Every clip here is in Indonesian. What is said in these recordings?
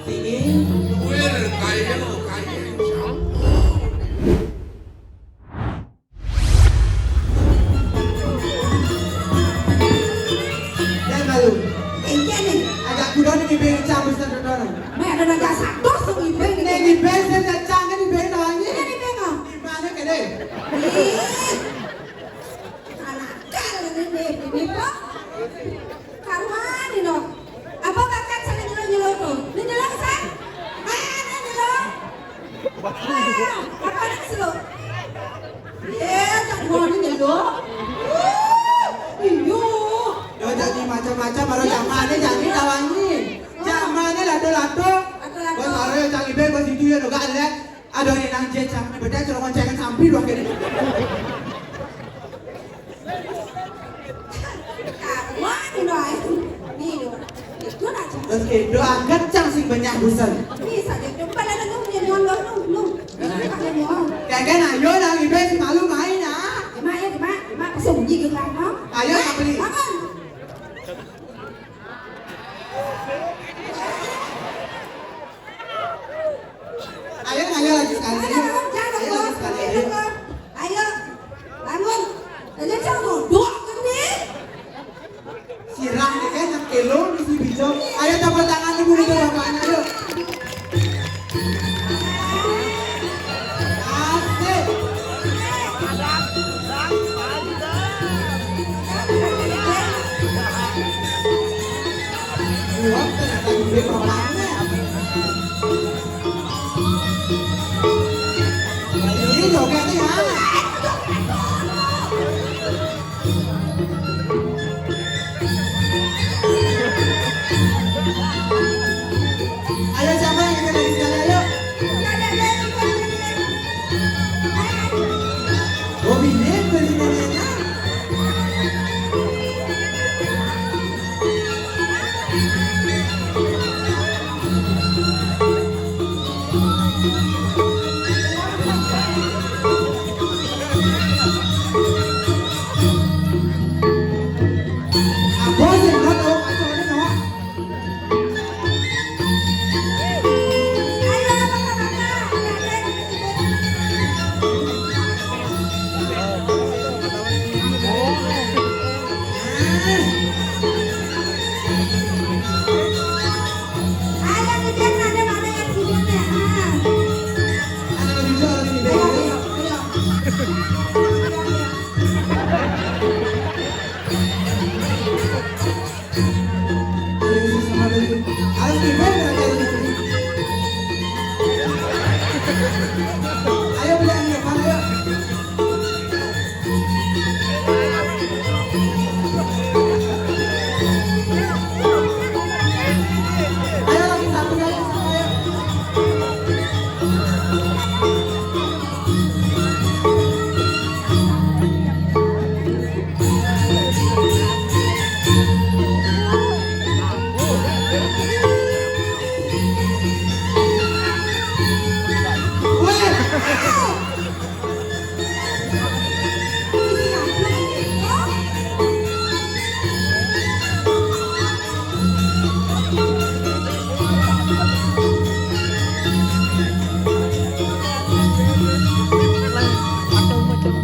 Tinggi. Duel kayu siapa? Dan malu. Tinggi nih. Agak kuda nih ibeng cabut dan dodol. Mày ada nggak satu tuh ibu ini. Nih ibeng saya cacang kan ibeng doangnya. Ini bengong. Di mana kene? Anak kal ini kok. Karuan ini dong. Apa bakal sana nyelo tuh? Ini nyelo san? Mana nyelo? Apa nak selo? Tak mau ini nyelo. Iyo. Yo jadi macam-macam baru zamannya jadi tawangi. Zamannya lado-lado. Bos baru cang ibeng bos itu ya gak ada. Ada yang nang jecang, beda kalau ngoncengan sampai dua kali. Karuan ini dong. Nih dong. Itu aja. Terus doa kencang sing banyak busan. Bisa jadi pada nung nung. Kayak ayo nang ibeng si malu main ah. Gimana kesembunyi gitu kan? Ayo tak beli. Makan. Ayo lagi sekali. Ayo lagi sekali. Ayo, bangun. Ayo jangan dua nih. Sirah nih kan 6 kilo di si bijau. Ayo tepuk tangan dulu ke bapaknya yuk. Asik. Wah, ternyata gede bapaknya. Ini jogetnya ya. Ayo siapa yang ingin lagi sekali ayo. Oh bini beli neneknya. Aku sih nggak tahu aku ini no. Anak bijau lagi di bawah. Harus gimana dari sini? Ayo bilang ya, ayo. Ayo lagi satu lagi ayo.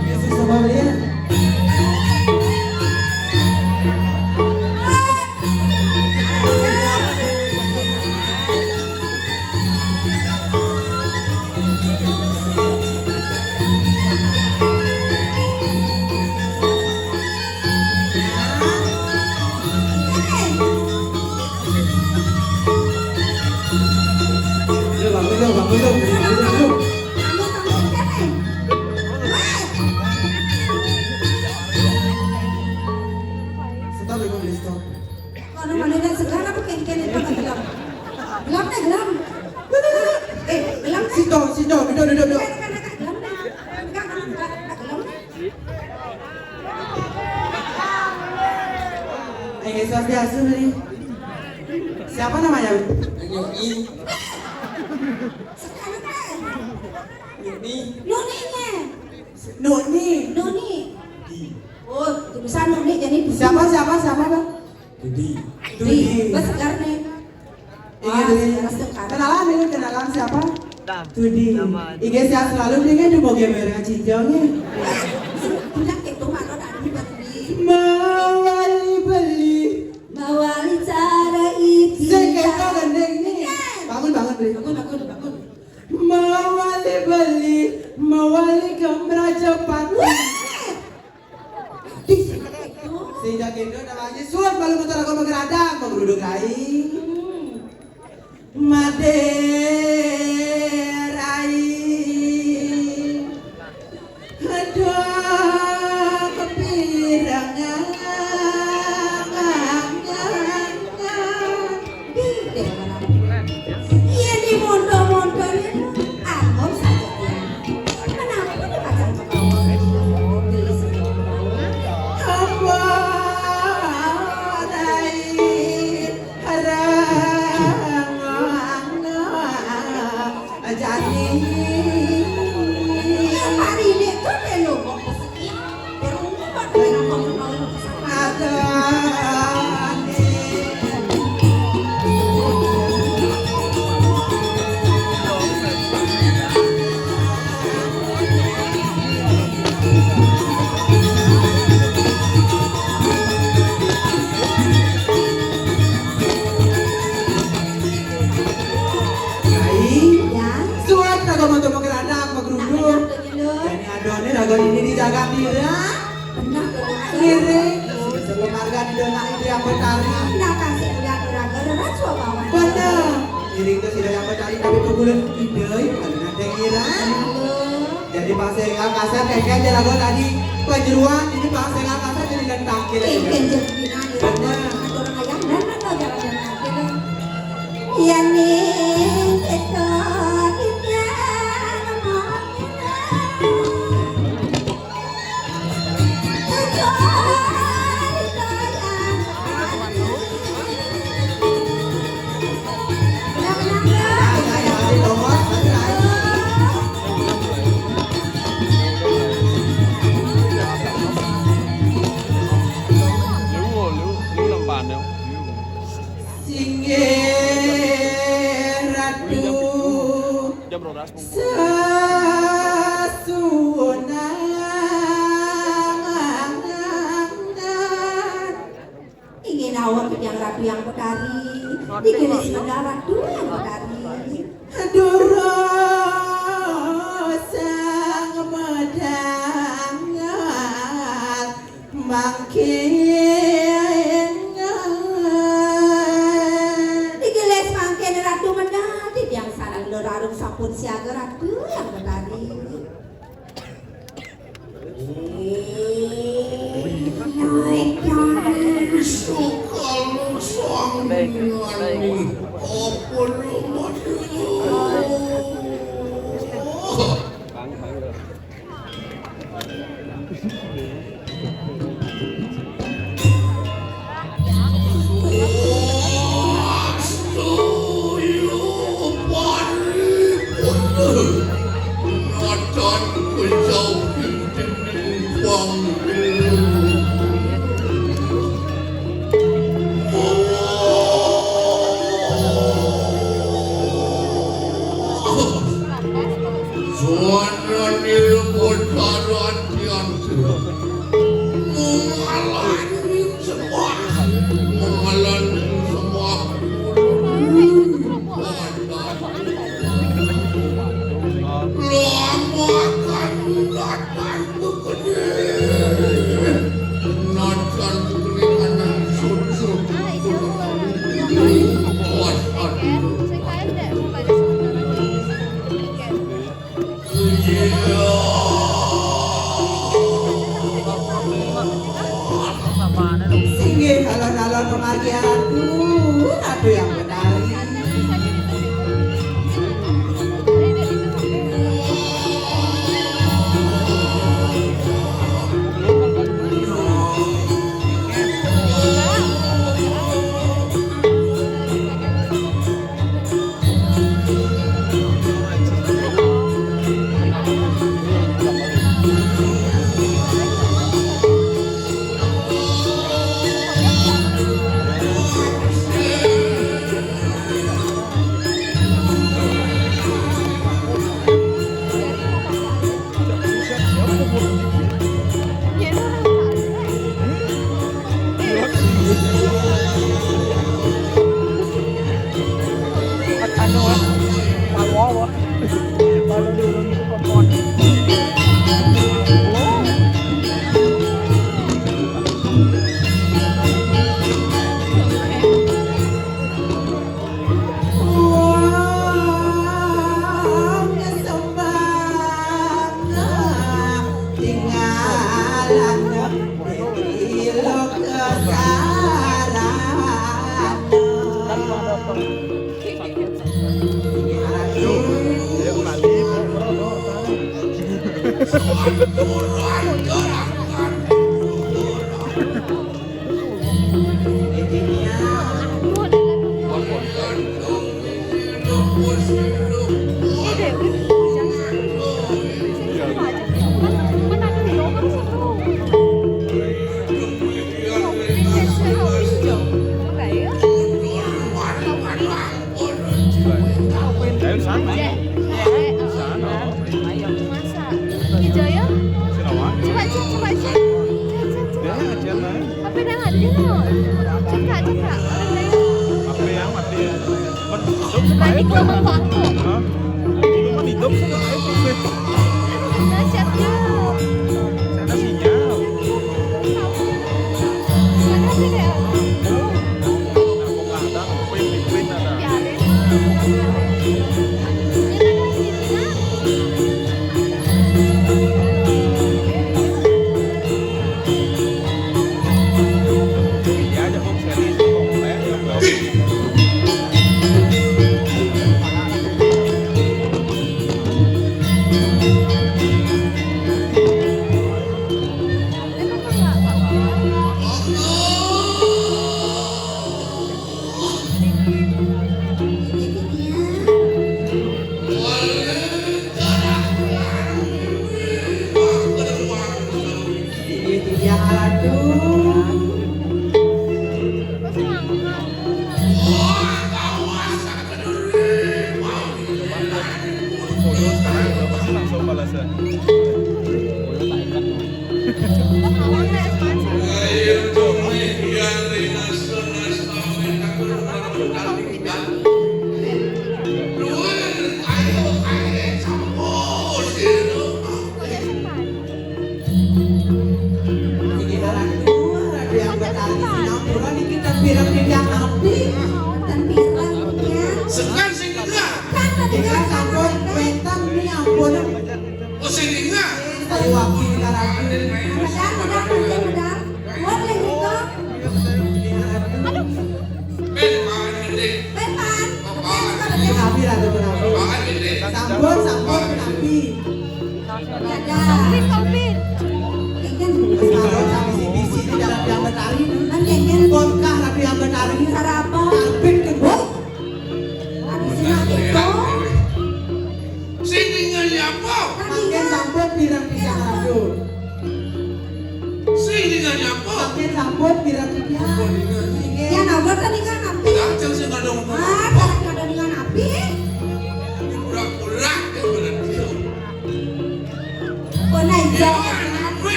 Yesus sama dia. Bangun. Stop, ibu beli stop. Kalau mana dan segala apa kain itu kan gelap. Gelap deh gelap. Gelap deh. Situ, duduk. Yesus biasa beli. Siapa namanya? Nyoni. Noni. Oh, tulisan Noni jadi Siapa bang? Dudi. Dudi. Segar nih. Kenalan ini, kenalan siapa? Tudi. Ige sehat selalu dengan di moge merah cincongnya. Mawali beli. Mawali cara itu. Seketa gendeng nih. Bangun beli. Bangun. Mawali beli, mawali kembra cepat. Sejak itu namanya suat balu motor aku menggeradang, menggeruduk aing. Maderai aduh kepirangan iya di mondo-mondo angom saja dia kenapa dia kacang ke bawah beli ini dijaga Mira. benar Kiri. Sebelum harga didona itu yang betari. nah kasih raga-raga dan suap bawah Benar. Kiri itu sudah yang betari tapi kebulan idei karena ada Mira. Jadi pas saya kasar kayak lagu tadi penjeruan ini pas saya kasar jadi gantang kiri. Benar. Iya nih itu ingin awak yang ratu yang betari digelis mendarat dulu yang betari aduh sang medangan makin digelis makin ratu mendarat yang sarang lorarung sampun siaga ratu yang betari Kalau sanggani apa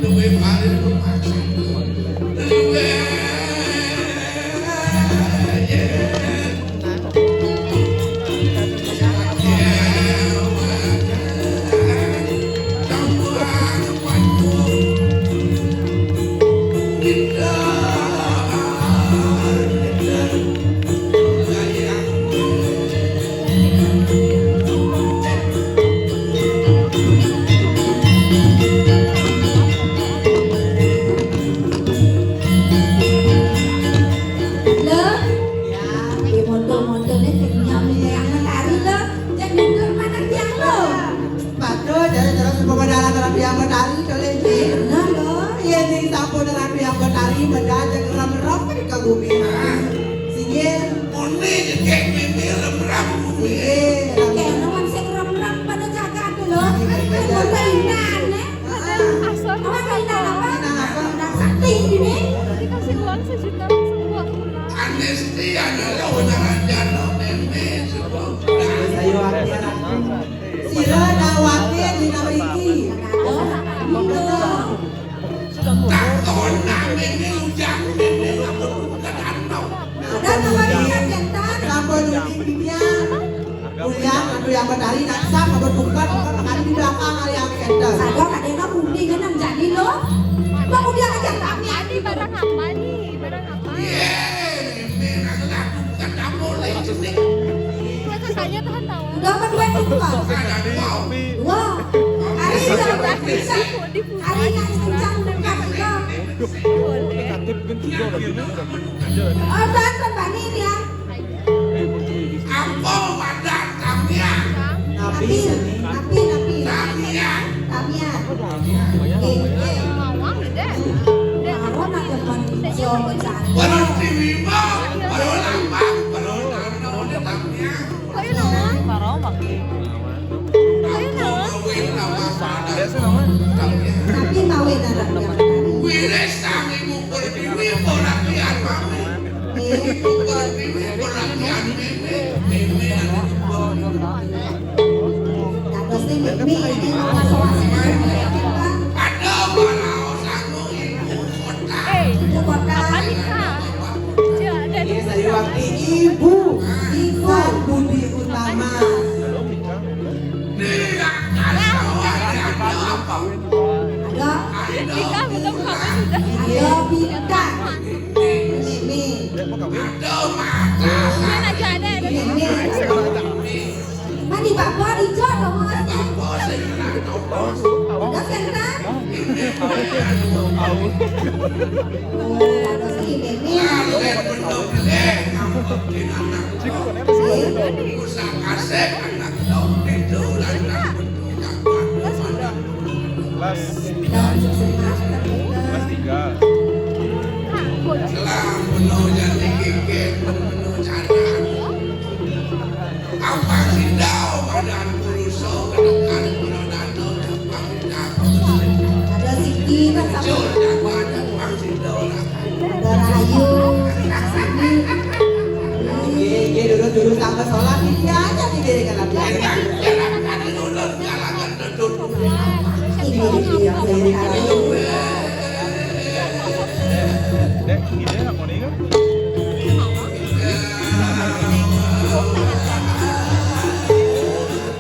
Duwe mari yang betari dolen di. Bener loh. Iya nih sampun ratu yang betari mendadak rem-rem di kagumi. Singgih. Muni kayak mimi rem-rem bumi. Kayak nawan sing rem-rem pada jaga dulu. Mau kainan ya. Apa kainan apa? Kainan sakti ini. Dikasih uang 1 juta langsung buat pulang. Anesti adalah beneran mimi sebuah. Sayu wakil ratu. Sira da wakil di nabriki. Takon mimi ujang mimi apa bukan anau. Dan mengatakan jantan. Sampun ujinya. Kuliah ratu yang betari nak sam berbuka bukan makan di belakang hari yang kendal. Saya kadang budi kan nang jadi loh. Bang udah aja kami. Ini barang apa nih? Barang apa? Mimi nak bukan boleh jenis. Ya kakaknya tahan tahu. Udah apa dua itu kok? Ada mau. Dua. Hari ini bisa. Hari ini kencang dekat kok. Boleh. Oh dan berbani ya. Apa wadah kamnya? Nabi seni. Nabi. Kamnya. Tamia. Mawang deh. Baru nak depan jauh bencana. Baru tiba, baru lambang, baru nano di kamnya. Kayu naon? Kayu naon? Kawin nama pada kamnya. Tapi kawin anak yang tadi. Wires kami mukul bibi perakian mami. Mukul bibi perakian mimi. Mimi Ada sih mimi ini masuk-masuk. ada barao sangu ibu kota. Ibu kota. Nikah. Ya, dan Iya sayu wakil ibu. Ibu budi utama. Dia kasawan ada apa? Ada nikah belum kami sudah. ada bintang. Mimi. Ada mata. Jangan aja ada. Mimi. Mandi bapak hijau dong mas. Bos segera topos. Udah kentang. Ada sih mimi. Lalu bentuk deh kamu bikin anak usah kasih anak dong itu anak bentuk jagoan. Kelas Dan sesuatu. kelas 3. Selang penuh jadi kikik penuh cara. Apa sih dao badan kuruso kedekan penodano dapat dapat. Ada Siki kan sama Jol dapat dapat sih dao ada Rahayu. Iya duduk sampai sholat ini aja nih dari kan Jalan jalan dulu jalan duduk. Ini yang dari Rahayu. Dek, ini apa nih kan?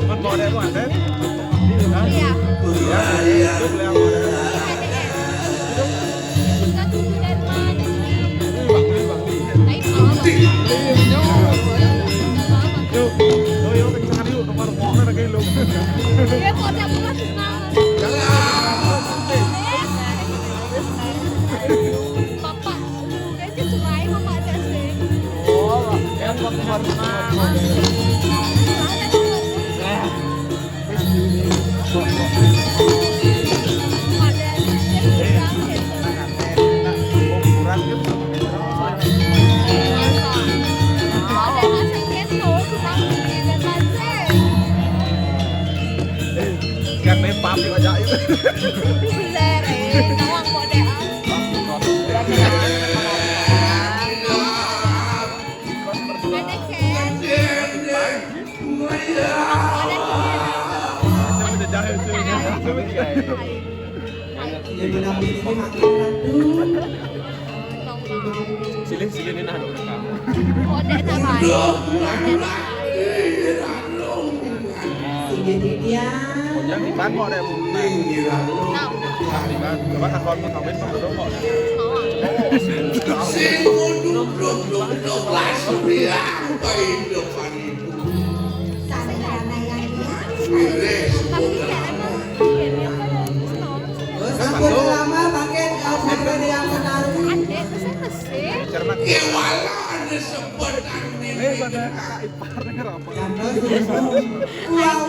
Kan mau ada tuh ada. Iya. Ya, itu beli apa ada? Kita tunggu dari mana? Bakti. Yuk, yuk, kita cari yuk nomor mau ada kayak lu. Ya, kok dia bukan senang. Bapak, kayaknya selain mama ada sih. Oh, yang waktu baru kan nih papi aja itu. Jadi nabi ini makin ratu. Silih-silih ini nah dong kamu. Singgih dia. Yang di ban kok ada bu. Di ban. Coba akunmu kawin sama dong kok. Sing duduk langsung dia kehidupan itu. Sederhana yang Wires. Sampun lama pakai kau sampai yang menaruh. Karena Kewala ada sebutan ini. pada ipar dengar apa? Karena susu. Wow,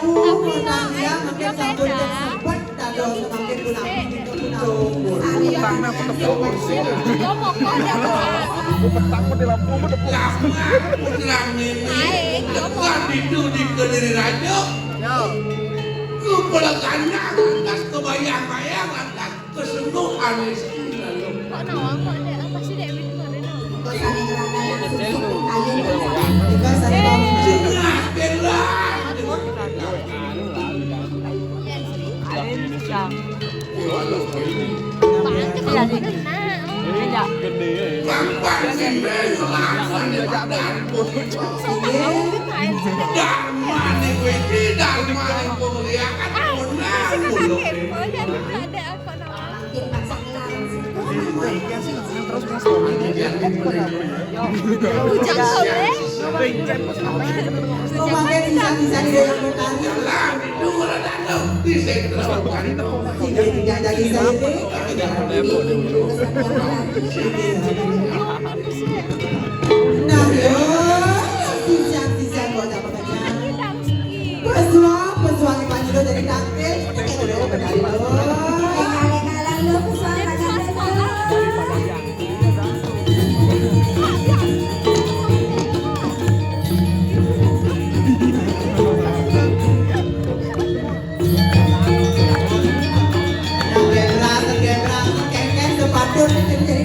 menang ya pakai sampun tersebut. semakin punah punah. Petangnya aku tepuk. Lo mau kok dia buat. Aku petang aku di lampu aku tepuk. Lama putrang ini dekat itu di Kediri Raja. Kepelakannya atas kebayang-bayang atas kesembuhan istilah. Kok nawang kok dia pasti dia bikin kode nawang. Kok saling rangkaian susu kalian Jika saya mau Jelas belas. Ya sih. Bang kenapa kena? Bapak ini selamat di badan Dharma ni witi, Dharma ni kemuliaan punah. Ada apa nawang? bikin pasang langsung. Ujang soleh. memakai sisa-sisa ide yang bertani. Jalan itu berada di sentra kantor. Tidak daging saya ini. Nah, yo, sisa-sisa buat apa banyak? Pesuang di panjang dari tangkil. Udah berkali lo. Kalah lo pesuang kagak Yang gebrak, kengkeng, sepatu, jadi